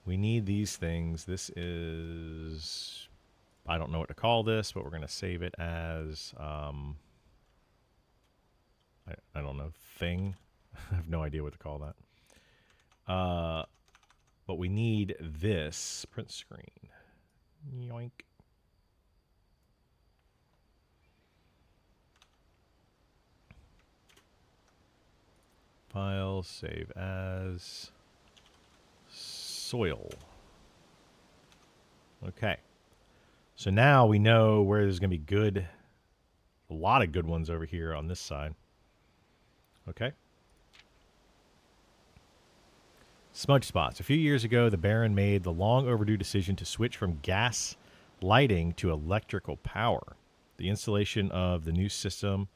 A: We need these things. This is, I don't know what to call this, but we're going to save it as, I don't know, thing. I have no idea what to call that. But we need this print screen. Yoink. File, save as, soil. Okay. So now we know where there's going to be a lot of good ones over here on this side. Okay. Smudge spots. A few years ago, the Baron made the long overdue decision to switch from gas lighting to electrical power. The installation of the new system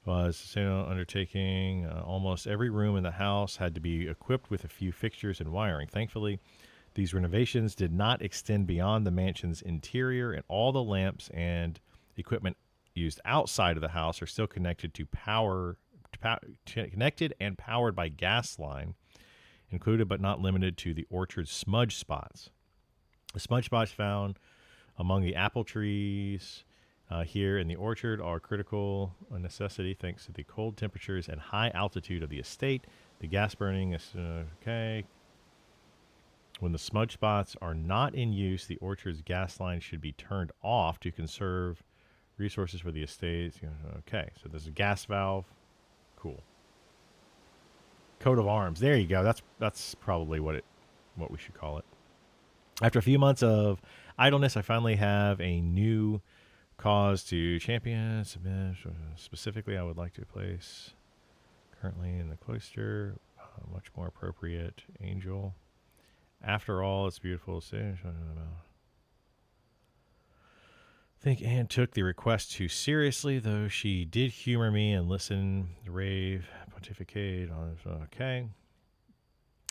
A: was an undertaking. Almost every room in the house had to be equipped with a few fixtures and wiring. Thankfully, these renovations did not extend beyond the mansion's interior, and all the lamps and equipment used outside of the house are still connected to connected and powered by gas line, included but not limited to the orchard's smudge spots. The smudge spots found among the apple trees here in the orchard are critical necessity thanks to the cold temperatures and high altitude of the estate. The gas burning is okay. When the smudge spots are not in use, the orchard's gas line should be turned off to conserve resources for the estate. Okay, so there's a gas valve. Cool. Coat of arms. There you go. That's probably what we should call it. After a few months of idleness, I finally have a new Cause to champion. Submit. Specifically, I would like to place currently in the cloister. Much more appropriate. Angel. After all, it's beautiful. Think Anne took the request too seriously, though she did humor me and listen, rave, pontificate. Okay.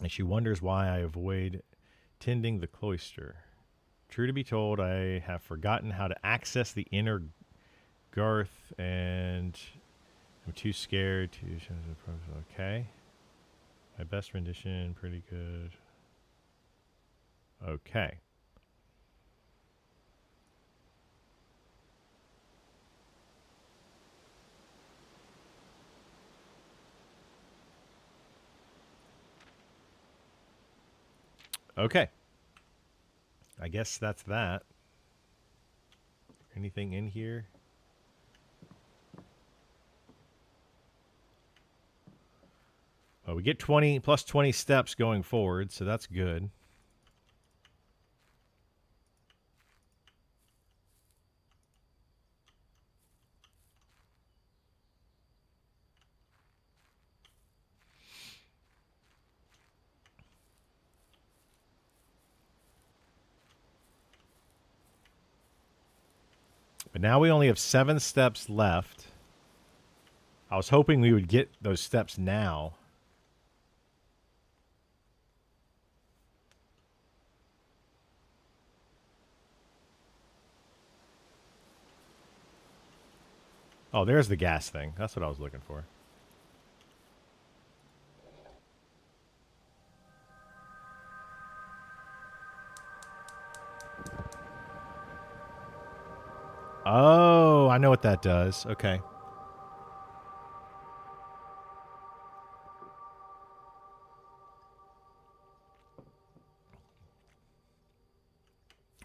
A: And she wonders why I avoid tending the cloister. True to be told, I have forgotten how to access the inner garth, and I'm too scared to. Okay. My best rendition, pretty good. Okay. Okay. I guess that's that. Anything in here? Oh, we get 20 plus 20 steps going forward, so that's good. But now we only have 7 steps left. I was hoping we would get those steps now. Oh, there's the gas thing. That's what I was looking for. Oh, I know what that does. Okay.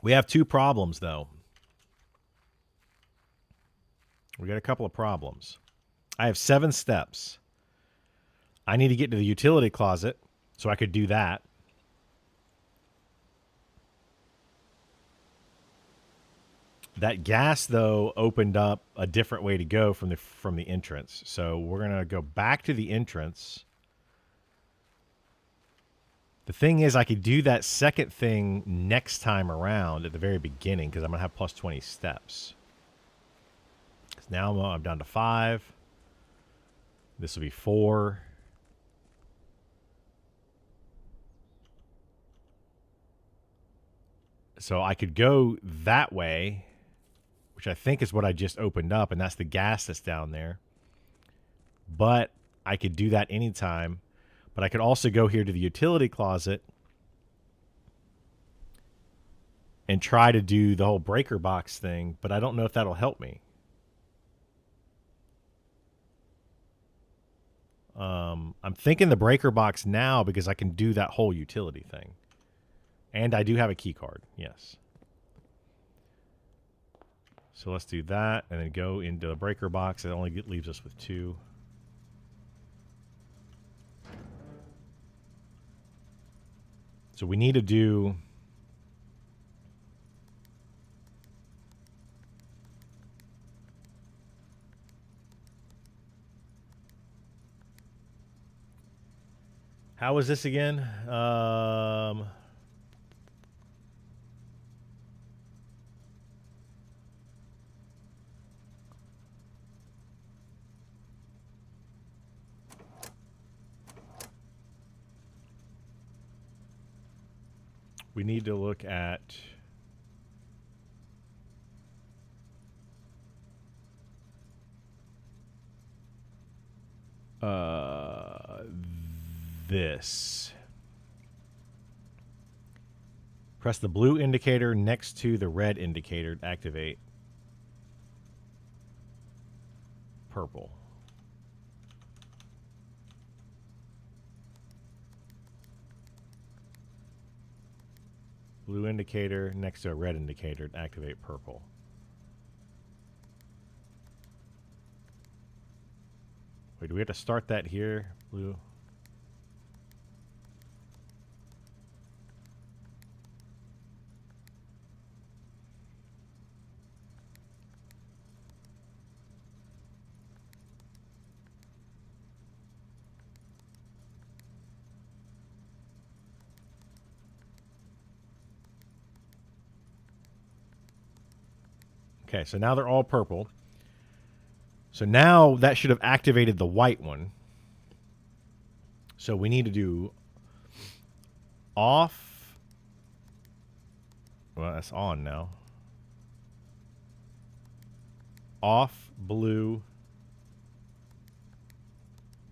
A: We have 2 problems, though. We got a couple of problems. I have 7 steps. I need to get to the utility closet, so I could do that. That gas, though, opened up a different way to go from the entrance. So we're going to go back to the entrance. The thing is, I could do that second thing next time around at the very beginning because I'm going to have plus 20 steps. Now I'm down to 5. This will be 4. So I could go that way, which I think is what I just opened up, and that's the gas that's down there. But I could do that anytime. But I could also go here to the utility closet and try to do the whole breaker box thing, but I don't know if that'll help me. I'm thinking the breaker box now because I can do that whole utility thing. And I do have a key card, yes. So let's do that and then go into the breaker box. It only leaves us with 2. So we need to do... How was this again? We need to look at... this. Press the blue indicator next to the red indicator to activate. Purple. Blue indicator next to a red indicator to activate purple. Wait, do we have to start that here? Blue. Okay, so now they're all purple. So now that should have activated the white one. So we need to do off. Well, that's on now. Off, blue,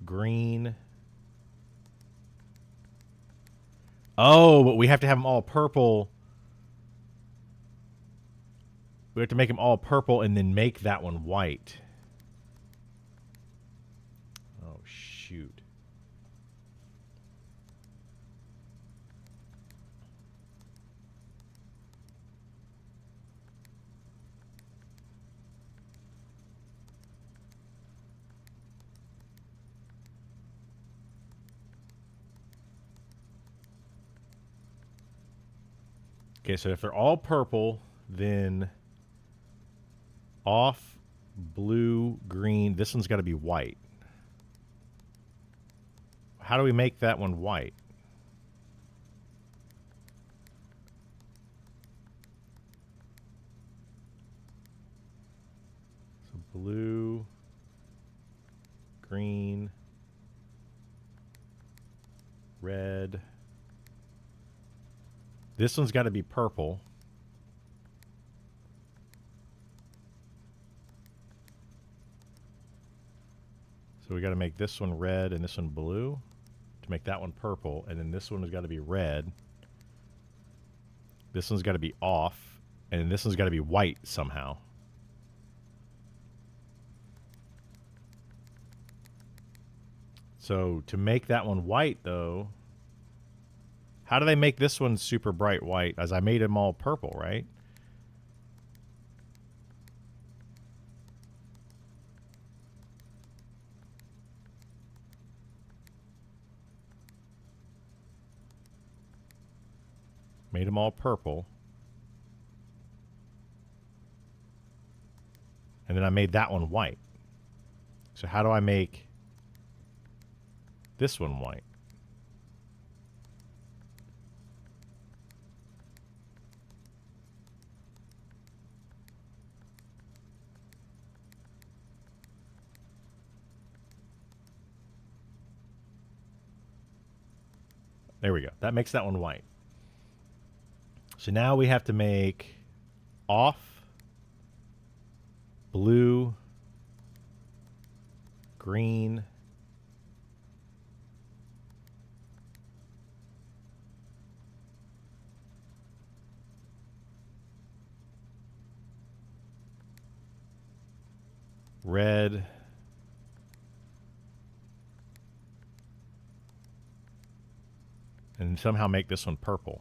A: green. Oh, but we have to have them all purple. We have to make them all purple and then make that one white. Oh, shoot. Okay, so if they're all purple, then off, blue, green. This one's got to be white. How do we make that one white? So blue, green, red. This one's got to be purple. So we got to make this one red and this one blue to make that one purple. And then this one has got to be red. This one's got to be off. And then this one's got to be white somehow. So to make that one white, though, how do they make this one super bright white? As I made them all purple, right? Made them all purple. And then I made that one white. So how do I make this one white? There we go. That makes that one white. So now we have to make off, blue, green, red, and somehow make this one purple.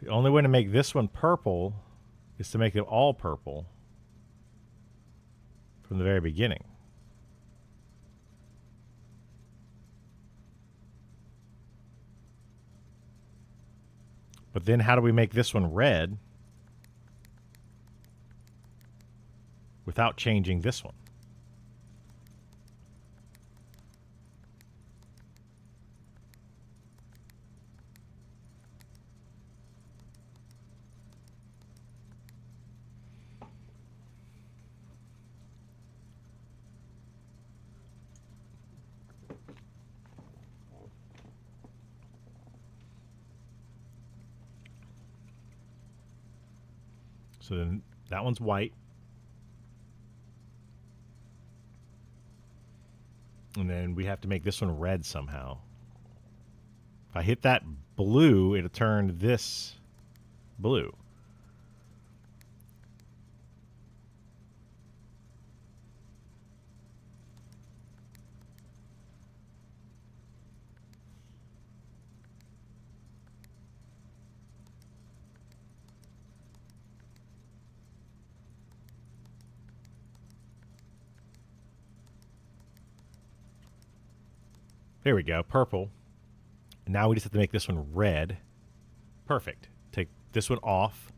A: The only way to make this one purple is to make it all purple from the very beginning. But then how do we make this one red without changing this one? So then that one's white. And then we have to make this one red somehow. If I hit that blue, it'll turn this blue. There we go, purple. And now we just have to make this one red. Perfect. Take this one off,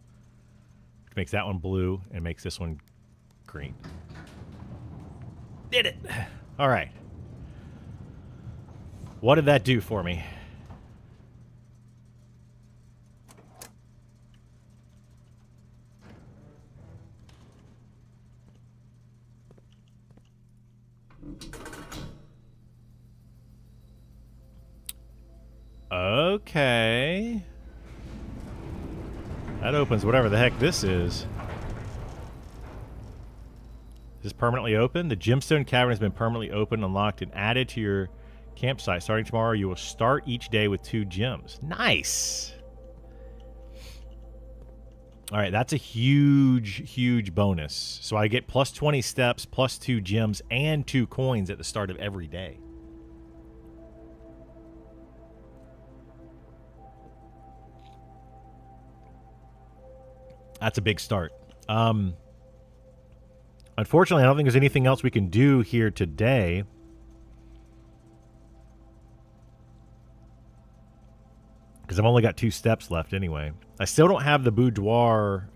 A: which makes that one blue, and makes this one green. Did it! All right. What did that do for me? Okay. That opens whatever the heck this is. Is this permanently open? The gemstone cavern has been permanently opened, unlocked, and added to your campsite. Starting tomorrow, you will start each day with 2 gems. Nice! Alright, that's a huge, huge bonus. So I get plus 20 steps, plus 2 gems, and 2 coins at the start of every day. That's a big start. Unfortunately, I don't think there's anything else we can do here today. Because I've only got 2 steps left anyway. I still don't have the boudoir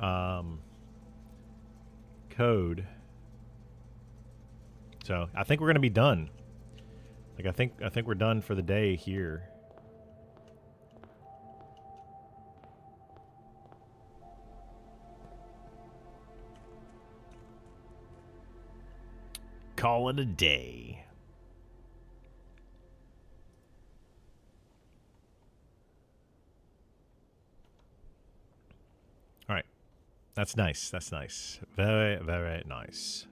A: code. So I think we're gonna be done. Like I think we're done for the day here. Call it a day. All right. That's nice. That's nice. Very, very nice.